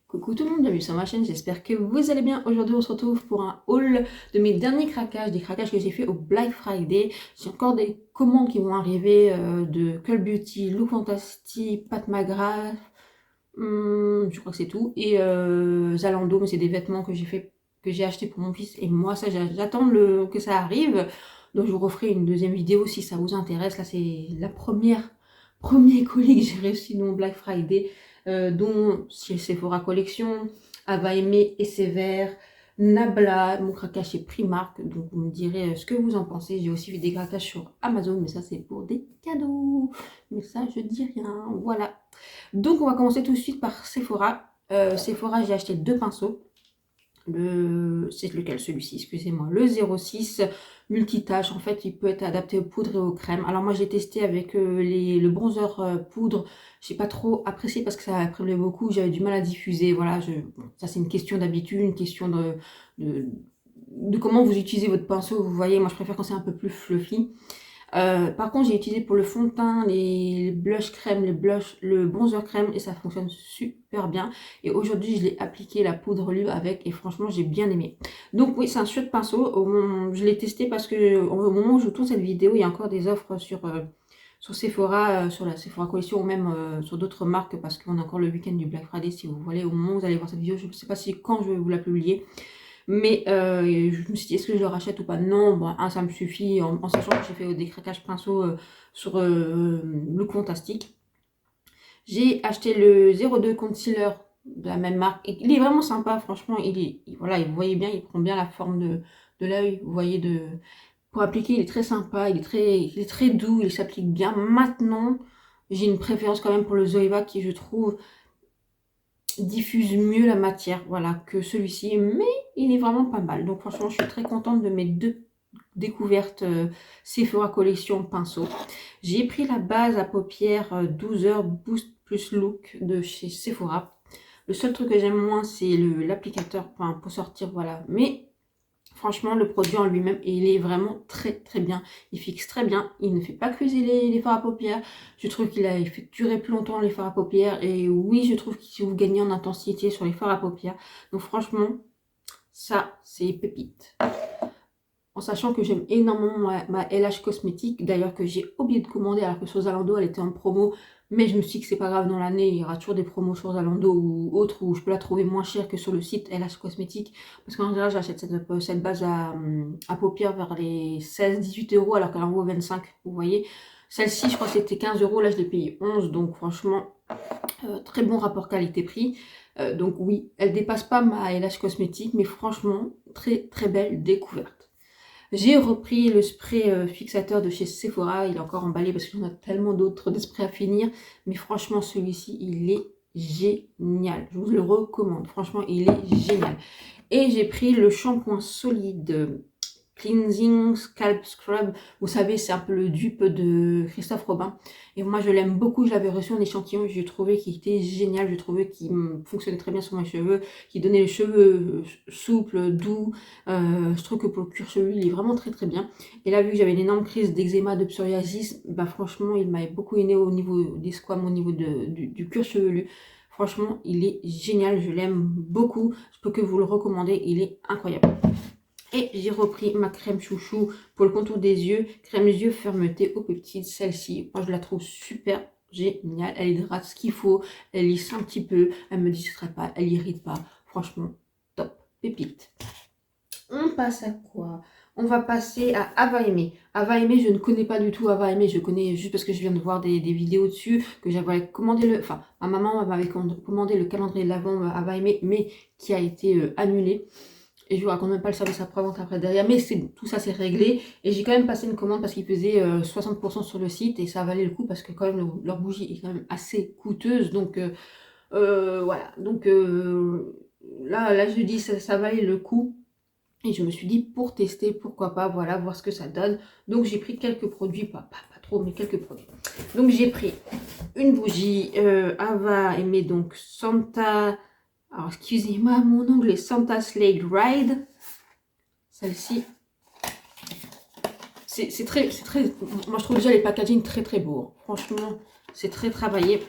Coucou tout le monde, bienvenue sur ma chaîne, j'espère que vous allez bien. Aujourd'hui on se retrouve pour un haul de mes derniers craquages, des craquages que j'ai fait au Black Friday. J'ai encore des commandes qui vont arriver de Cult Beauty, Look Fantastic, Pat McGrath, je crois que c'est tout. Et Zalando, mais c'est des vêtements que j'ai acheté pour mon fils et moi. Ça j'attends que ça arrive. Donc je vous referai une deuxième vidéo si ça vous intéresse. Là c'est la premier colis que j'ai reçu dans Black Friday. Dont chez Sephora Collection, Ava Aimé et Sévère, Nabla, mon craquage chez Primark. Donc vous me direz ce que vous en pensez. J'ai aussi vu des craquages sur Amazon, mais ça c'est pour des cadeaux. Mais ça je dis rien, voilà. Donc on va commencer tout de suite par Sephora. Sephora, j'ai acheté 2 pinceaux. C'est lequel, celui-ci, excusez-moi, le 06 multitâche. En fait il peut être adapté aux poudres et aux crèmes. Alors moi j'ai testé avec le bronzer poudre. J'ai pas trop apprécié parce que ça prévenait beaucoup, j'avais du mal à diffuser. Voilà, bon, ça c'est une question d'habitude, une question de comment vous utilisez votre pinceau. Vous voyez, moi je préfère quand c'est un peu plus fluffy. Par contre j'ai utilisé pour le fond de teint les blush crème, le bronzer crème, et ça fonctionne super bien. Et aujourd'hui je l'ai appliqué la poudre lube avec, et franchement j'ai bien aimé. Donc oui, c'est un chouette pinceau. Je l'ai testé parce que au moment où je tourne cette vidéo, il y a encore des offres sur Sephora, sur la Sephora Collection, ou même sur d'autres marques, parce qu'on a encore le week-end du Black Friday. Si vous voulez, au moment où vous allez voir cette vidéo, je ne sais pas quand je vais vous la publier. Mais je me suis dit, est-ce que je le rachète ou pas? Non, bon, ça me suffit, en sachant que j'ai fait des craquages pinceaux sur Look Fantastic. J'ai acheté le 02 Concealer de la même marque. Et il est vraiment sympa, franchement. Voilà, vous voyez bien, il prend bien la forme de l'œil. Vous voyez, pour appliquer, il est très sympa, il est très doux, il s'applique bien. Maintenant, j'ai une préférence quand même pour le Zoeva qui, je trouve, diffuse mieux la matière, voilà, que celui-ci, mais il est vraiment pas mal. Donc franchement je suis très contente de mes 2 découvertes Sephora Collection pinceau. J'ai pris la base à paupières 12 heures Boost Plus Look de chez Sephora. Le seul truc que j'aime moins, c'est l'applicateur pour sortir, voilà, mais franchement, le produit en lui-même, il est vraiment très très bien. Il fixe très bien. Il ne fait pas cruiser les fards à paupières. Je trouve qu'il fait durer plus longtemps les fards à paupières. Et oui, je trouve que vous gagnez en intensité sur les fards à paupières. Donc franchement, ça, c'est pépite. En sachant que j'aime énormément ma LH Cosmétique. D'ailleurs, que j'ai oublié de commander alors que sur Zalando, elle était en promo. Mais je me suis dit que c'est pas grave, dans l'année, il y aura toujours des promos sur Zalando ou autres où je peux la trouver moins chère que sur le site LH Cosmétique. Parce qu'en général, j'achète cette base à paupières vers les 16-18 euros alors qu'elle en vaut 25. Vous voyez, celle-ci, je crois que c'était 15 euros. Là, je l'ai payé 11. Donc, franchement, très bon rapport qualité-prix. Donc, oui, elle dépasse pas ma LH Cosmétique, mais franchement, très très belle découverte. J'ai repris le spray fixateur de chez Sephora. Il est encore emballé parce qu'il y en a tellement d'autres sprays à finir. Mais franchement, celui-ci, il est génial. Je vous le recommande. Franchement, il est génial. Et j'ai pris le shampoing solide Cleansing Scalp Scrub. Vous savez, c'est un peu le dupe de Christophe Robin. Et moi, je l'aime beaucoup. Je l'avais reçu en échantillon. J'ai trouvé qu'il était génial. J'ai trouvé qu'il fonctionnait très bien sur mes cheveux. Qu'il donnait les cheveux souples, doux. Je trouve que pour le cuir chevelu, il est vraiment très très bien. Et là, vu que j'avais une énorme crise d'eczéma, de psoriasis, bah franchement, il m'avait beaucoup aidé au niveau des squames, au niveau du cuir chevelu. Franchement, il est génial. Je l'aime beaucoup. Je peux que vous le recommander. Il est incroyable. Et j'ai repris ma crème chouchou pour le contour des yeux, crème yeux fermeté aux peptides. Celle-ci, moi je la trouve super géniale. Elle hydrate ce qu'il faut, elle lisse un petit peu, elle me distrait pas, elle irrite pas. Franchement, top, pépite. On passe à quoi? On va passer à Ava Aimé. Ava Aimé, je ne connais pas du tout Ava Aimé, je connais juste parce que je viens de voir des vidéos dessus, que j'avais commandé enfin, ma maman m'avait commandé le calendrier de l'Avent Ava Aimé, mais qui a été annulé. Et je vous raconte même pas le service après-vente après derrière. Mais tout ça, c'est réglé. Et j'ai quand même passé une commande parce qu'ils faisaient 60% sur le site. Et ça valait le coup parce que quand même, leur bougie est quand même assez coûteuse. Donc, voilà. Donc, là, je dis ça valait le coup. Et je me suis dit, pour tester, pourquoi pas, voilà, voir ce que ça donne. Donc, j'ai pris quelques produits. Pas trop, mais quelques produits. Donc, j'ai pris une bougie Ava Aimé, donc Santa... Alors, excusez-moi, mon ongle est Santa Slade Ride. Celle-ci, c'est très, moi je trouve déjà les packaging très très beaux. Franchement, c'est très travaillé.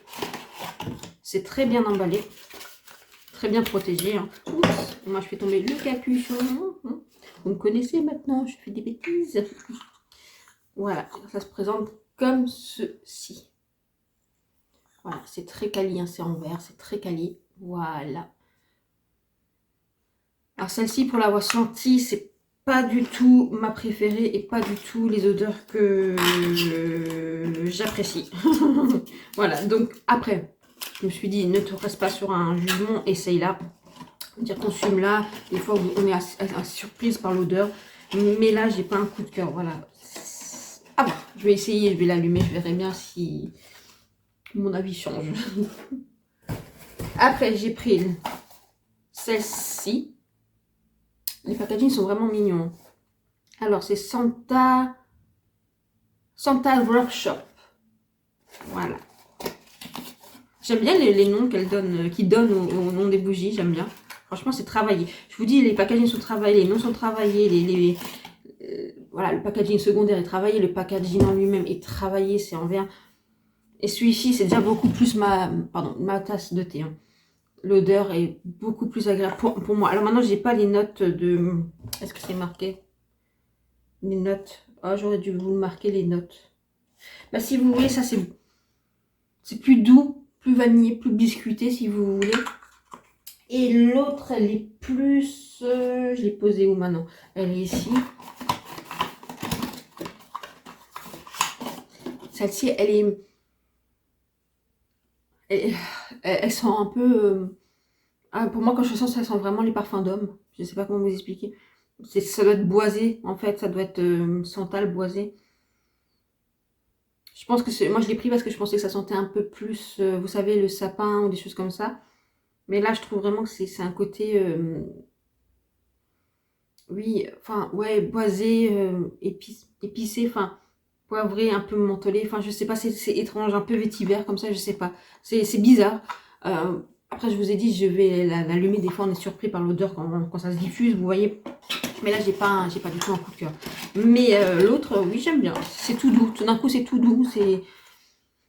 C'est très bien emballé. Très bien protégé. Hein. Oups, moi je fais tomber le capuchon. Vous me connaissez maintenant, je fais des bêtises. Voilà, ça se présente comme ceci. Voilà, c'est très quali, hein, c'est en verre, c'est très quali. Voilà. Alors celle-ci, pour l'avoir sentie, c'est pas du tout ma préférée et pas du tout les odeurs que j'apprécie. Voilà, donc après, je me suis dit, ne te reste pas sur un jugement, essaye-la. Dire consume-la. Des fois, on est assez surprise par l'odeur. Mais là, j'ai pas un coup de cœur. Voilà. Ah bon, je vais essayer, je vais l'allumer, je verrai bien si mon avis change. Après, j'ai pris celle-ci. Les packagings sont vraiment mignons. Alors, c'est Santa Workshop. Voilà. J'aime bien les noms qu'elle donne, qu'ils donnent au nom des bougies, j'aime bien. Franchement, c'est travaillé. Je vous dis, les packagings sont travaillés, les noms sont travaillés, voilà, le packaging secondaire est travaillé, le packaging en lui-même est travaillé, c'est en verre. Et celui-ci, c'est déjà beaucoup plus ma tasse de thé. Hein. L'odeur est beaucoup plus agréable pour moi. Alors maintenant, j'ai pas les notes de... Est-ce que c'est marqué? Les notes. Oh, j'aurais dû vous marquer les notes. Bah, si vous voulez, ça c'est plus doux, plus vanillé, plus biscuité, si vous voulez. Et l'autre, elle est plus... je l'ai posée où maintenant? Elle est ici. Celle-ci, elle sent un peu... pour moi, quand je sens, ça sent vraiment les parfums d'hommes. Je sais pas comment vous expliquer. Ça doit être boisé, en fait. Ça doit être santal, boisé. Je pense que moi, je l'ai pris parce que je pensais que ça sentait un peu plus, vous savez, le sapin ou des choses comme ça. Mais là, je trouve vraiment que c'est un côté... oui, enfin, ouais, boisé, épicé, enfin... poivré, un peu mentholé, enfin je sais pas, c'est étrange, un peu vétiver comme ça, je sais pas, c'est bizarre. Après je vous ai dit, je vais l'allumer, des fois on est surpris par l'odeur quand ça se diffuse, vous voyez, mais là j'ai pas du tout un coup de cœur. Mais l'autre, oui j'aime bien, c'est tout doux, tout d'un coup c'est tout doux,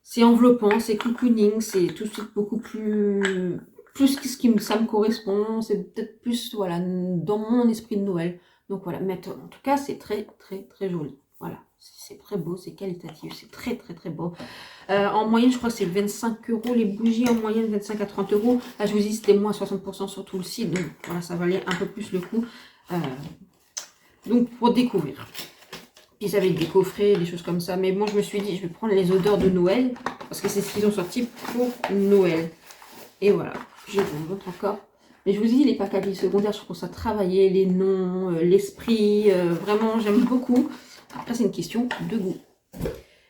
c'est enveloppant, c'est cocooning, c'est tout de suite beaucoup plus ça me correspond, c'est peut-être plus, voilà, dans mon esprit de Noël. Donc voilà, mais en tout cas c'est très très très joli, voilà. C'est très beau, c'est qualitatif, c'est très très très beau. En moyenne, je crois que c'est 25 € les bougies, en moyenne 25 à 30 €. Là, je vous dis, c'était moins 60% sur tout le site, donc voilà, ça valait un peu plus le coup. Donc, pour découvrir. Puis, ils avaient des coffrets, des choses comme ça. Mais moi, je me suis dit, je vais prendre les odeurs de Noël, parce que c'est ce qu'ils ont sorti pour Noël. Et voilà, je vous montre encore. Mais je vous dis, les packaging secondaires, je trouve ça travaillé, les noms, l'esprit, vraiment, j'aime beaucoup. Après, c'est une question de goût.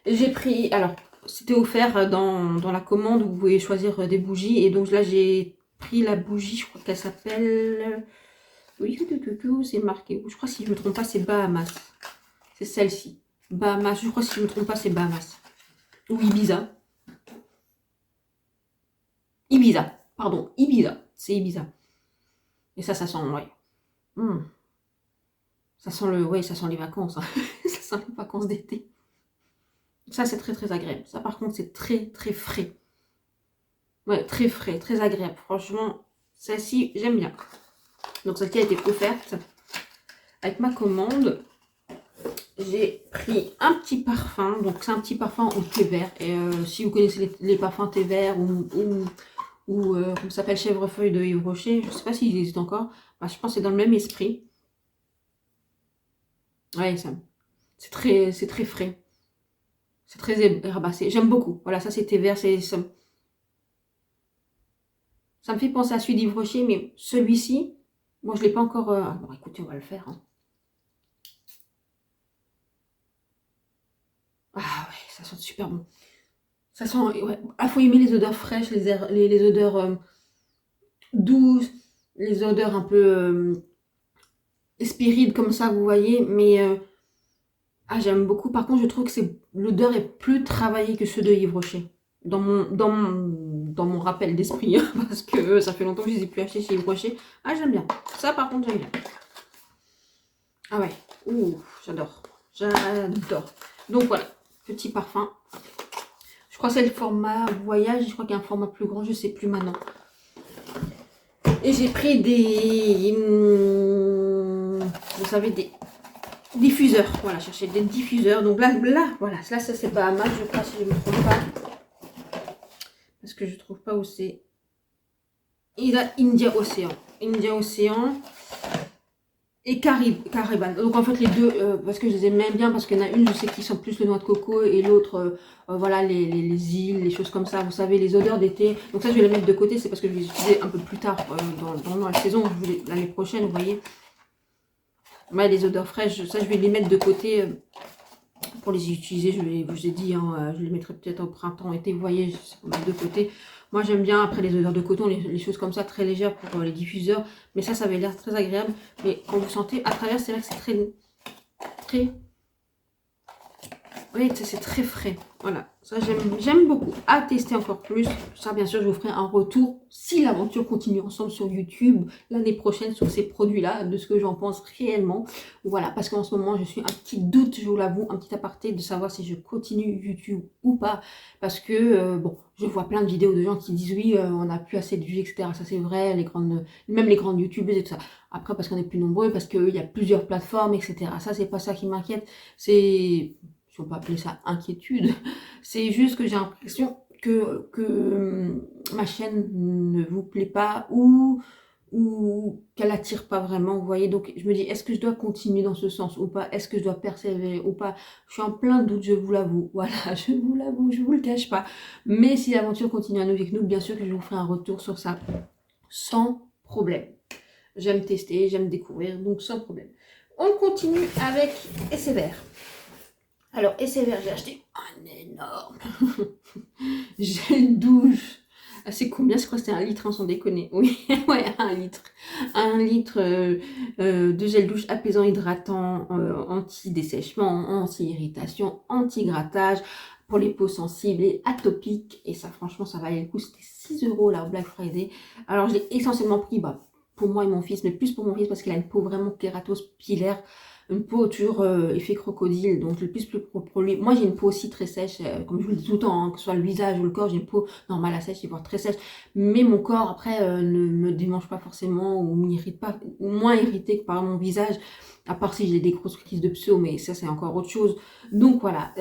J'ai pris, alors, c'était offert dans la commande, vous pouvez choisir des bougies. Et donc là, j'ai pris la bougie, je crois qu'elle s'appelle... Oui, c'est marqué. Je crois, si je ne me trompe pas, c'est Bahamas. C'est celle-ci. Bahamas, je crois, si je ne me trompe pas, c'est Bahamas. Ou Ibiza. Ibiza, pardon, Ibiza. C'est Ibiza. Et ça sent, ouais. Ça sent ça sent les vacances. Hein. Ça sent les vacances d'été. Ça, c'est très très agréable. Ça, par contre, c'est très très frais. Ouais, très frais, très agréable. Franchement, celle-ci, j'aime bien. Donc, celle-ci a été offerte avec ma commande. J'ai pris un petit parfum. Donc, c'est un petit parfum au thé vert. Et si vous connaissez les parfums thé vert ou comment ça s'appelle, chèvrefeuille de Yves Rocher, je ne sais pas s'il existe encore. Bah, je pense que c'est dans le même esprit. Ouais, c'est très frais. C'est très herbacé. J'aime beaucoup. Voilà, ça c'était vert. Ça me fait penser à celui d'Yves Rocher, mais celui-ci, moi je ne l'ai pas encore... Bon, écoutez, on va le faire. Hein. Ah ouais, ça sent super bon. Ça sent... Ouais. Ah, faut aimer les odeurs fraîches, les odeurs douces, les odeurs un peu spirides comme ça, vous voyez. Mais... ah, j'aime beaucoup. Par contre, je trouve que l'odeur est plus travaillée que ceux de Yves Rocher. Dans mon rappel d'esprit. Hein, parce que ça fait longtemps que je ne les ai plus achetés chez Yves Rocher. Ah, j'aime bien. Ça, par contre, j'aime bien. Ah ouais. Ouh, j'adore. J'adore. Donc voilà, petit parfum. Je crois que c'est le format voyage. Je crois qu'il y a un format plus grand, je sais plus maintenant. Et j'ai pris des... vous savez, des diffuseurs. Voilà, chercher des diffuseurs. Donc là voilà. Là, ça c'est pas mal, je crois, si je ne me trompe pas. Parce que je trouve pas où c'est. Il a India Océan. India Océan. Et Cariban. Donc en fait les deux, parce que je les aime bien, parce qu'il y en a une, je sais qu'ils sont plus le noix de coco, et l'autre, voilà, les îles, les choses comme ça, vous savez, les odeurs d'été. Donc ça je vais les mettre de côté, c'est parce que je vais les utiliser un peu plus tard dans la saison, l'année prochaine, vous voyez. Ouais, les odeurs fraîches, ça je vais les mettre de côté pour les utiliser, je vous ai dit, hein, je les mettrai peut-être au printemps, été, vous voyez, je vais mettre de côté. Moi j'aime bien après les odeurs de coton, les choses comme ça, très légères pour les diffuseurs. Mais ça avait l'air très agréable. Mais quand vous sentez à travers, c'est vrai que c'est très... Oui, c'est très frais. Voilà, ça j'aime beaucoup. À tester encore plus. Ça, bien sûr, je vous ferai un retour si l'aventure continue ensemble sur YouTube l'année prochaine sur ces produits-là, de ce que j'en pense réellement. Voilà, parce qu'en ce moment, je suis un petit doute, je vous l'avoue, un petit aparté de savoir si je continue YouTube ou pas. Parce que, bon, je vois plein de vidéos de gens qui disent oui, on n'a plus assez de vues, etc. Ça, c'est vrai, même les grandes YouTubeuses et tout ça. Après, parce qu'on est plus nombreux, parce qu'il y a plusieurs plateformes, etc. Ça, c'est pas ça qui m'inquiète. C'est... si on peut appeler ça inquiétude, c'est juste que j'ai l'impression que ma chaîne ne vous plaît pas ou qu'elle attire pas vraiment, vous voyez. Donc je me dis, est-ce que je dois continuer dans ce sens ou pas? Est-ce que je dois persévérer ou pas? Je suis en plein doute, je vous l'avoue. Voilà, je vous l'avoue, je vous le cache pas. Mais si l'aventure continue avec nous, bien sûr que je vous ferai un retour sur ça, sans problème. J'aime tester, j'aime découvrir, donc sans problème. On continue avec Essai Vert. Alors, Essai Vert, j'ai acheté un énorme gel douche. Ah, c'est combien? Je crois que c'était 1 litre, hein, sans déconner. Oui, ouais, 1 litre. 1 litre de gel douche apaisant, hydratant, anti-dessèchement, anti-irritation, anti-grattage pour les peaux sensibles et atopiques. Et ça, franchement, ça valait le coup. C'était 6 € là au Black Friday. Alors, je l'ai essentiellement pris pour moi et mon fils, mais plus pour mon fils parce qu'il a une peau vraiment kératose pilaire. Une peau toujours effet crocodile, donc le plus pour lui. Moi j'ai une peau aussi très sèche, comme je vous le dis tout le temps, hein, que ce soit le visage ou le corps, j'ai une peau normale à sèche, voire très sèche. Mais mon corps après ne me démange pas forcément ou m'irrite pas, ou moins irrité que par mon visage, à part si j'ai des grosses crises de pseo, mais ça c'est encore autre chose. Donc voilà,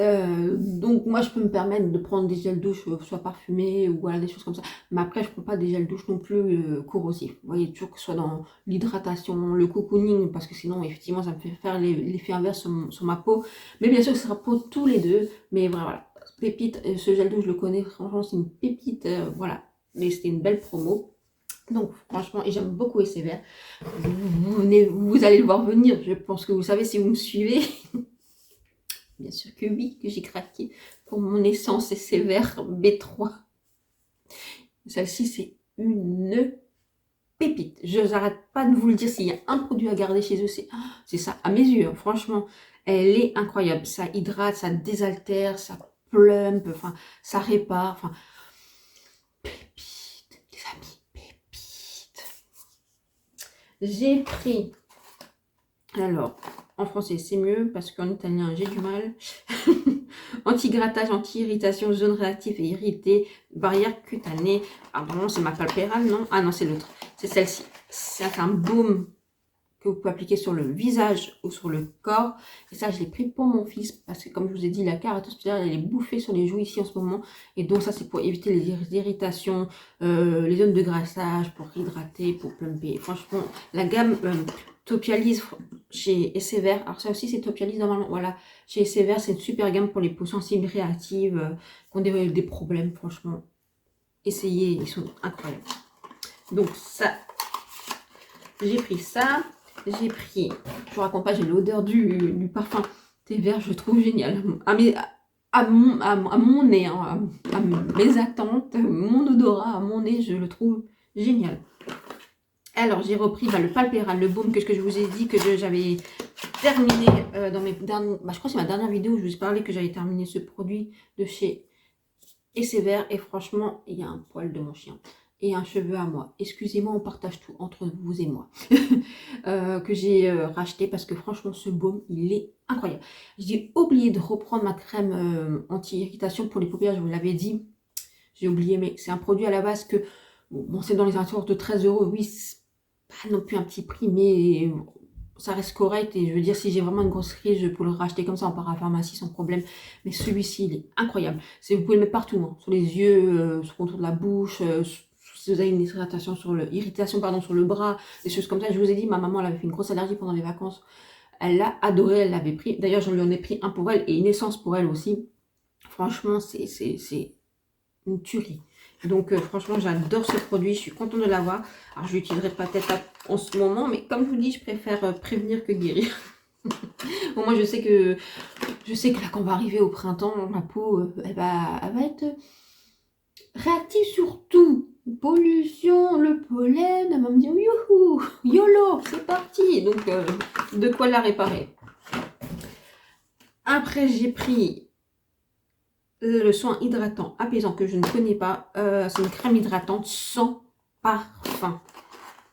donc moi je peux me permettre de prendre des gels douche soit parfumés ou voilà des choses comme ça. Mais après je prends pas des gels douche non plus corrosifs. Vous voyez, toujours que ce soit dans l'hydratation, le cocooning, parce que sinon effectivement ça me fait faire l'effet inverse sur ma peau. Mais bien sûr que ce sera pour tous les deux. Mais voilà, pépite, ce gel douche je le connais, franchement c'est une pépite, voilà. Mais c'était une belle promo. Donc franchement, et j'aime beaucoup Essai Vert. Vous allez le voir venir, je pense que vous savez si vous me suivez. Bien sûr que oui, que j'ai craqué pour mon essence Essai Vert B3. Celle-ci c'est une pépite. Je n'arrête pas de vous le dire, s'il y a un produit à garder chez eux, c'est ça, à mes yeux, hein. Franchement, elle est incroyable. Ça hydrate, ça désaltère, ça plump, enfin, ça répare, enfin, pépite, les amis, pépite. J'ai pris, alors, en français c'est mieux, parce qu'en italien j'ai du mal. Anti-grattage, anti-irritation, zone réactive et irritée, barrière cutanée. Ah bon, c'est ma palpérale, non? Ah non, c'est l'autre. C'est celle-ci. C'est un baume que vous pouvez appliquer sur le visage ou sur le corps. Et ça, je l'ai pris pour mon fils parce que, comme je vous ai dit, la kératose pilaire, elle est bouffée sur les joues ici en ce moment. Et donc, ça, c'est pour éviter les irritations, les zones de graissage, pour hydrater, pour plumper. Franchement, la gamme Topialise chez Essai Vert. Alors, ça aussi, c'est Topialise normalement. Voilà, chez Essai Vert, c'est une super gamme pour les peaux sensibles, réactives, qui ont des problèmes. Franchement, essayez, ils sont incroyables. Donc, ça, j'ai pris ça. J'ai pris, je vous raconte pas, j'ai l'odeur du parfum thé vert, je le trouve génial. À mon nez, hein, à mes attentes, mon odorat, à mon nez, je le trouve génial. Alors, j'ai repris le Palpéral, le baume que je vous ai dit que j'avais terminé dans mes derniers... je crois que c'est ma dernière vidéo où je vous ai parlé que j'avais terminé ce produit de chez Essai Vert. Et franchement, il y a un poil de mon chien. et un cheveu à moi. Excusez-moi, on partage tout entre vous et moi. Que j'ai racheté parce que franchement, ce baume, il est incroyable. J'ai oublié de reprendre ma crème anti-irritation pour les paupières, je vous l'avais dit. J'ai oublié, mais c'est un produit à la base que, bon, c'est dans les alentours de 13 euros. Oui, c'est pas non plus un petit prix, mais ça reste correct. Et je veux dire, si j'ai vraiment une grosse crise, je peux le racheter comme ça en parapharmacie sans problème. Mais celui-ci, il est incroyable. Vous pouvez le mettre partout, hein, sur les yeux, sur le contour de la bouche, si vous avez une irritation sur le bras, des choses comme ça. Je vous ai dit, ma maman, elle avait fait une grosse allergie pendant les vacances. Elle l'a adoré, elle l'avait pris. D'ailleurs, j'en lui en ai pris un pour elle et une essence pour elle aussi. Franchement, c'est une tuerie. Donc franchement, j'adore ce produit. Je suis contente de l'avoir. Alors, je l'utiliserai peut-être en ce moment, mais comme je vous dis, je préfère prévenir que guérir. Bon, moi, je sais que là, quand on va arriver au printemps, ma peau, elle va être réactive sur tout. Pollution, le pollen, elle va me dire youhou, YOLO, c'est parti. Donc, de quoi la réparer. Après, j'ai pris le soin hydratant apaisant que je ne connais pas. C'est une crème hydratante sans parfum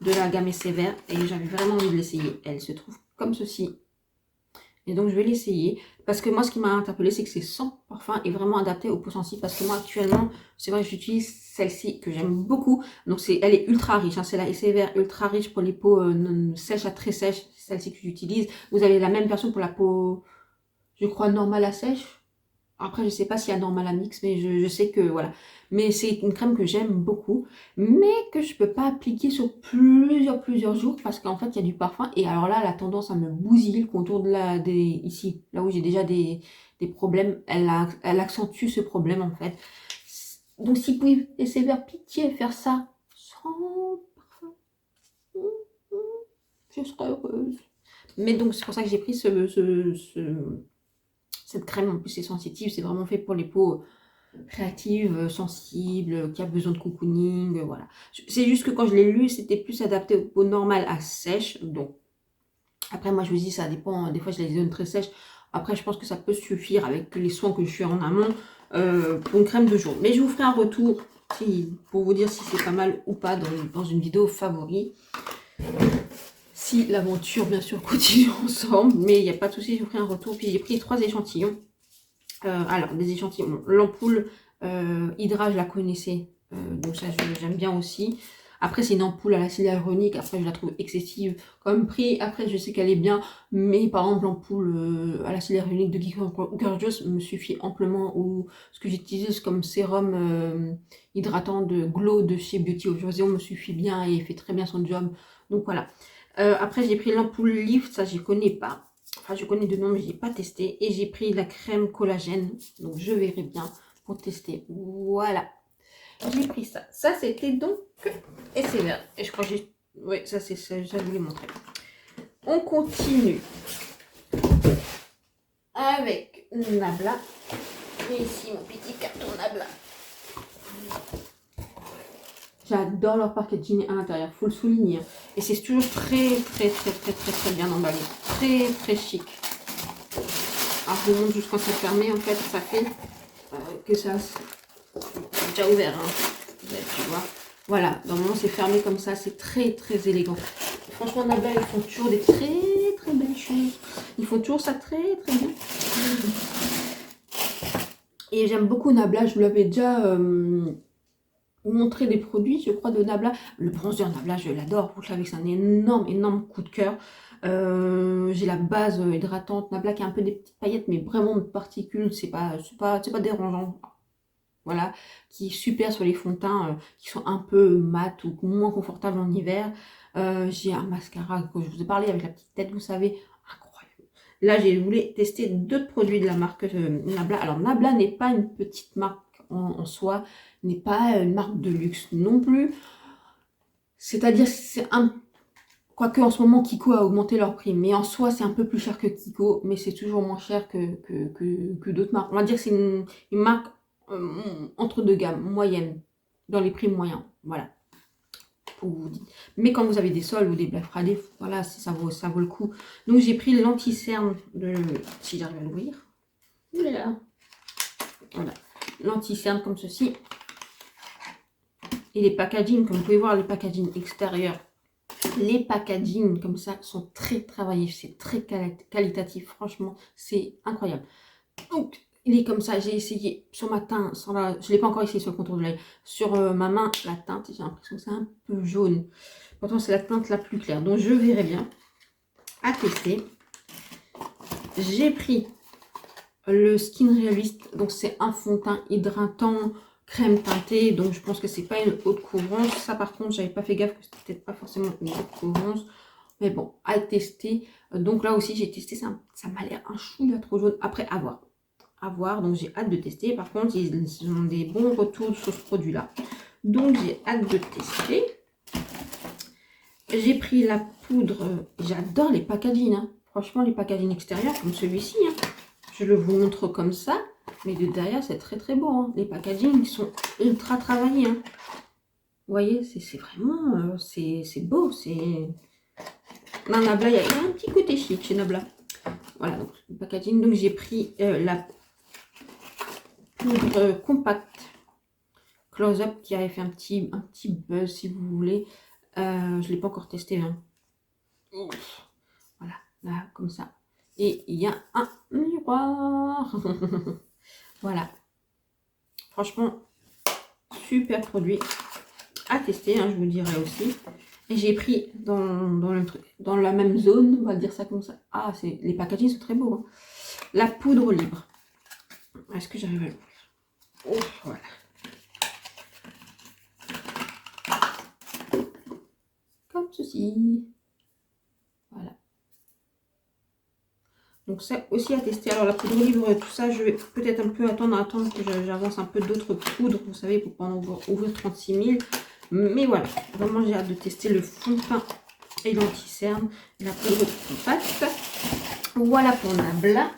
de la gamme Sévère et j'avais vraiment envie de l'essayer. Elle se trouve comme ceci. Et donc, je vais l'essayer. Parce que moi, ce qui m'a interpellée, c'est que c'est sans parfum et vraiment adapté aux peaux sensibles. Parce que moi, actuellement, c'est vrai que j'utilise celle-ci que j'aime beaucoup. Donc, elle est ultra riche. Hein. C'est la Sévère ultra riche pour les peaux sèches à très sèches. C'est celle-ci que j'utilise. Vous avez la même version pour la peau, je crois, normale à sèche. Après, je sais pas s'il y a normal à mix, mais je sais que voilà. Mais c'est une crème que j'aime beaucoup, mais que je peux pas appliquer sur plusieurs jours parce qu'en fait, il y a du parfum. Et alors là, elle a tendance à me bousiller le contour de ici, là où j'ai déjà des problèmes. Elle accentue ce problème en fait. Donc, si vous pouvez essayer vers pitié faire ça sans parfum, je serais heureuse. Mais donc, c'est pour ça que j'ai pris cette crème. En plus, c'est sensitive, c'est vraiment fait pour les peaux réactives, sensibles, qui a besoin de cocooning, voilà. C'est juste que quand je l'ai lu, c'était plus adapté aux peaux normales à sèches. Donc, après, moi, je vous dis, ça dépend. Des fois, je les donne très sèches. Après, je pense que ça peut suffire avec les soins que je fais en amont pour une crème de jour. Mais je vous ferai un retour pour vous dire si c'est pas mal ou pas dans une vidéo favori. Si l'aventure, bien sûr, continue ensemble, mais il n'y a pas de souci, je vous ferai un retour. Puis j'ai pris 3 échantillons. Alors, des échantillons. L'ampoule Hydra, je la connaissais, donc ça, j'aime bien aussi. Après, c'est une ampoule à l'acide hyaluronique. Après, je la trouve excessive comme prix. Après, je sais qu'elle est bien, mais par exemple, l'ampoule à l'acide hyaluronique de Geek Gorgeous me suffit amplement. Ou ce que j'utilise comme sérum hydratant de Glow de chez Beauty Occasion me suffit bien et fait très bien son job. Donc voilà. Après, j'ai pris l'ampoule Lift, ça, je ne connais pas. Enfin, je connais de nom, mais je n'ai pas testé. Et j'ai pris la crème collagène. Donc, je verrai bien pour tester. Voilà. J'ai pris ça. Ça, c'était donc Sévère. Et je crois que j'ai... Oui, ça, c'est ça, je vous l'ai montré. On continue avec Nabla. Et ici, mon petit carton Nabla. J'adore leur packaging à l'intérieur, faut le souligner. Et c'est toujours très bien emballé. Très chic. Alors je vous montre juste quand c'est fermé, en fait, ça fait que ça... C'est déjà ouvert, hein. Vous avez pu voir. Voilà, normalement c'est fermé comme ça, c'est très élégant. Franchement, Nabla, ils font toujours des très belles choses. Ils font toujours ça très bien. Et j'aime beaucoup Nabla, je vous l'avais déjà... montrer des produits, je crois, de Nabla. Le bronzer Nabla, je l'adore. Vous savez que c'est un énorme coup de cœur. J'ai la base hydratante Nabla qui a un peu des petites paillettes, mais vraiment de particules. C'est pas dérangeant. Voilà. Qui est super sur les fonds de teint qui sont un peu mat ou moins confortables en hiver. J'ai un mascara que je vous ai parlé avec la petite tête, vous savez. Incroyable. Là, j'ai voulu tester d'autres produits de la marque Nabla. Alors, Nabla n'est pas une petite marque en soi, n'est pas une marque de luxe non plus. C'est-à-dire, c'est un... Quoique en ce moment, Kiko a augmenté leur prix, mais en soi, c'est un peu plus cher que Kiko, mais c'est toujours moins cher que d'autres marques. On va dire que c'est une marque entre deux gammes, moyenne, dans les prix moyens, voilà. Mais quand vous avez des soldes ou des Black Friday, voilà, ça vaut le coup. Donc j'ai pris l'anti-cerne de... Si j'arrive à l'ouvrir. Voilà. L'anti-cerne comme ceci. Et les packaging, comme vous pouvez voir, les packaging extérieurs, les packaging comme ça sont très travaillés. C'est très qualitatif. Franchement, c'est incroyable. Donc, il est comme ça. J'ai essayé sur ma teinte, je ne l'ai pas encore essayé sur le contour de l'œil. Sur ma main, la teinte, j'ai l'impression que c'est un peu jaune. Pourtant, c'est la teinte la plus claire. Donc, je verrai bien à tester. J'ai pris le Skin Realist. Donc, c'est un fond de teint hydratant, crème teintée. Donc, je pense que c'est pas une haute couvrance. Ça, par contre, j'avais pas fait gaffe que c'était peut-être pas forcément une haute couvrance. Mais bon, à tester. Donc, là aussi, j'ai testé. Ça m'a l'air un chouïa trop jaune. Après, à voir. À voir. Donc, j'ai hâte de tester. Par contre, ils ont des bons retours sur ce produit-là. Donc, j'ai hâte de tester. J'ai pris la poudre. J'adore les packaging. Hein. Franchement, les packaging extérieurs, comme celui-ci. Hein. Je le vous montre comme ça. Mais de derrière, c'est très très beau. Hein. Les packaging, ils sont ultra travaillés. Hein. Vous voyez, c'est vraiment... c'est beau. C'est... Nabla, il y a un petit côté chic chez Nabla. Voilà, donc le packaging. Donc, j'ai pris la poudre compacte Close-Up qui avait fait un petit buzz, si vous voulez. Je ne l'ai pas encore testé. Hein. Voilà, là, comme ça. Et il y a un miroir. Voilà. Franchement, super produit à tester, hein, je vous dirai aussi. Et j'ai pris dans la même zone, on va dire ça comme ça. Ah, les packaging sont très beaux. Hein. La poudre libre. Est-ce que j'arrive à le voir? Oh, voilà. Comme ceci. Voilà. Donc ça aussi à tester. Alors la poudre libre, tout ça, je vais peut-être un peu attendre que j'avance un peu d'autres poudres, vous savez, pour pas en ouvrir 36 000. Mais voilà, vraiment j'ai hâte de tester le fond de teint et l'anti-cerne et la poudre compacte. Voilà pour Nabla.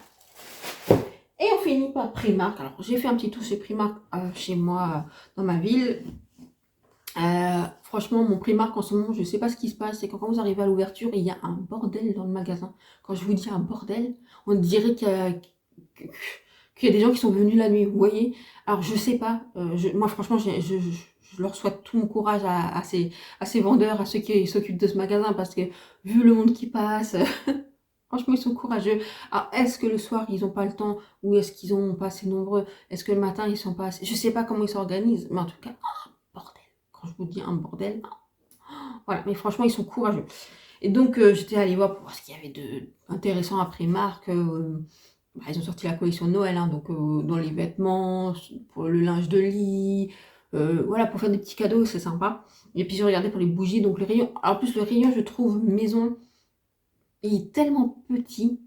Et on finit par Primark. Alors j'ai fait un petit tour chez Primark chez moi dans ma ville. Franchement, mon Primark en ce moment, je ne sais pas ce qui se passe. C'est quand vous arrivez à l'ouverture, il y a un bordel dans le magasin. Quand je vous dis un bordel, on dirait qu'il y a des gens qui sont venus la nuit, vous voyez. Alors je sais pas, moi franchement, je leur souhaite tout mon courage à ces vendeurs, à ceux qui s'occupent de ce magasin, parce que vu le monde qui passe, franchement, ils sont courageux. Alors, est-ce que le soir, ils n'ont pas le temps, ou est-ce qu'ils n'ont pas assez nombreux? Est-ce que le matin, ils sont pas assez... Je sais pas comment ils s'organisent, mais en tout cas, bordel. Quand je vous dis un bordel, voilà, mais franchement, ils sont courageux. Et donc, j'étais allée voir pour voir ce qu'il y avait d'intéressant à Primark. Ils ont sorti la collection de Noël, hein, donc dans les vêtements, pour le linge de lit, voilà, pour faire des petits cadeaux, c'est sympa. Et puis j'ai regardé pour les bougies, donc le rayon. Alors, en plus, le rayon, je trouve, maison, il est tellement petit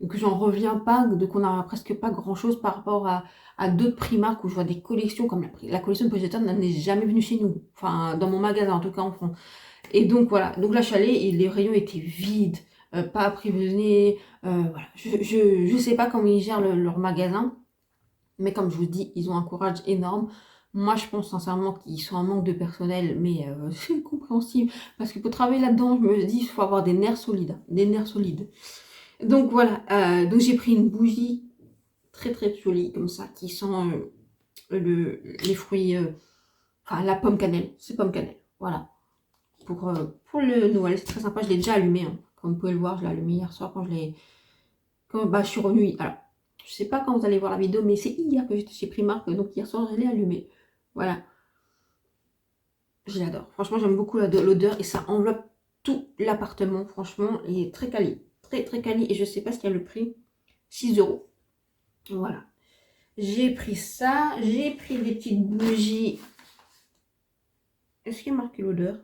que j'en reviens pas, qu'on n'a presque pas grand chose par rapport à d'autres Primark où je vois des collections comme la collection de Bridgerton n'est jamais venue chez nous, enfin dans mon magasin en tout cas en France. Et donc voilà, donc là je suis allée et les rayons étaient vides, pas approvisionné. Voilà. Je sais pas comment ils gèrent leur magasin, mais comme je vous dis, ils ont un courage énorme. Moi, je pense sincèrement qu'ils sont en manque de personnel, mais c'est compréhensible. Parce que pour travailler là-dedans, je me dis qu'il faut avoir des nerfs solides. Hein, des nerfs solides. Donc voilà, donc j'ai pris une bougie très très jolie comme ça, qui sent les fruits, enfin la pomme cannelle. C'est pomme cannelle, voilà. Pour le Noël, c'est très sympa. Je l'ai déjà allumé, hein. Comme vous pouvez le voir, je l'ai allumé hier soir quand je suis revenue. Alors, je sais pas quand vous allez voir la vidéo, mais c'est hier que j'étais chez Primark, donc hier soir je l'ai allumé. Voilà. Je l'adore. Franchement, j'aime beaucoup l'odeur et ça enveloppe tout l'appartement. Franchement, il est très quali. Très très quali. Et je sais pas ce qu'il y a le prix. 6 €. Voilà. J'ai pris ça. J'ai pris des petites bougies. Est-ce qu'il y a marqué l'odeur?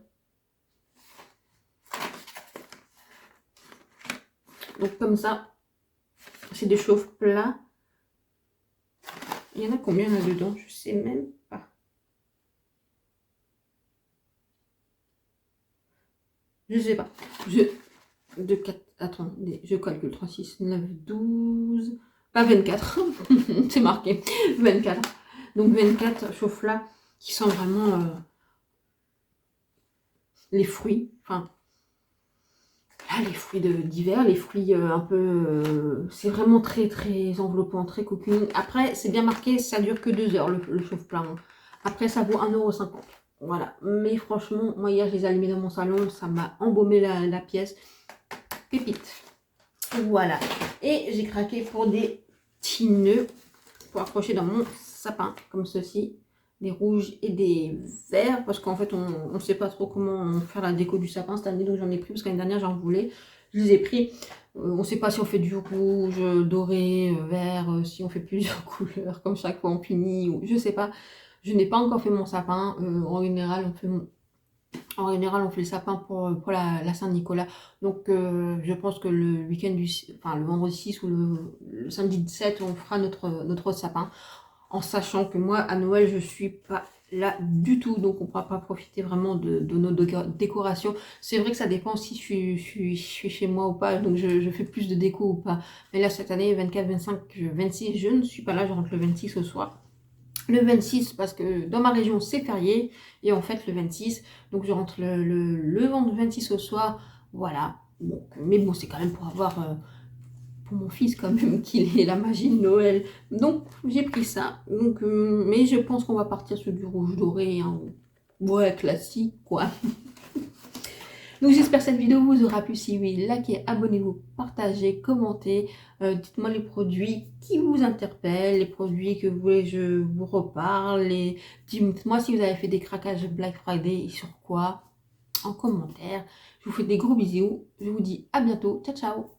Donc comme ça. C'est des chauffe-plats. Il y en a combien là-dedans? Je sais même pas. Je sais pas. Attendez, je calcule. 3, 6, 9, 12... Pas 24. C'est marqué. 24. Donc 24 chauffe-plats qui sont vraiment les fruits. Enfin, là, les fruits d'hiver, les fruits un peu... c'est vraiment très très enveloppant, très cocooning. Après, c'est bien marqué, ça dure que 2 heures le chauffe-plat. Hein. Après, ça vaut 1,50 €. Voilà, mais franchement, moi hier je les ai allumés dans mon salon, ça m'a embaumé la pièce. Pépite. Voilà, et j'ai craqué pour des petits nœuds pour accrocher dans mon sapin, comme ceci. Des rouges et des verts, parce qu'en fait on ne sait pas trop comment faire la déco du sapin cette année, donc j'en ai pris, parce qu'année dernière j'en voulais, je les ai pris. On ne sait pas si on fait du rouge, doré, vert, si on fait plusieurs couleurs, comme chaque fois on punit, ou je sais pas. Je n'ai pas encore fait mon sapin. En général, on fait le sapin pour la Saint-Nicolas. Donc, je pense que le week-end enfin, le vendredi 6 ou le samedi 7, on fera notre sapin. En sachant que moi, à Noël, je suis pas là du tout. Donc, on ne pourra pas profiter vraiment de nos décorations. C'est vrai que ça dépend si je suis chez moi ou pas. Donc, je fais plus de déco ou pas. Mais là, cette année, 24, 25, 26, je ne suis pas là. Je rentre le 26 au soir. Le 26 parce que dans ma région c'est férié et en fait le 26, donc je rentre le vendredi 26 au soir, voilà. Bon, mais bon, c'est quand même pour avoir pour mon fils quand même qu'il ait la magie de Noël, donc j'ai pris ça. Donc mais je pense qu'on va partir sur du rouge doré, hein. Ouais, classique quoi. Donc j'espère que cette vidéo vous aura plu. Si oui, likez, abonnez-vous, partagez, commentez. Dites-moi les produits qui vous interpellent, les produits que vous voulez que je vous reparle. Dites-moi si vous avez fait des craquages Black Friday et sur quoi en commentaire. Je vous fais des gros bisous. Je vous dis à bientôt. Ciao, ciao.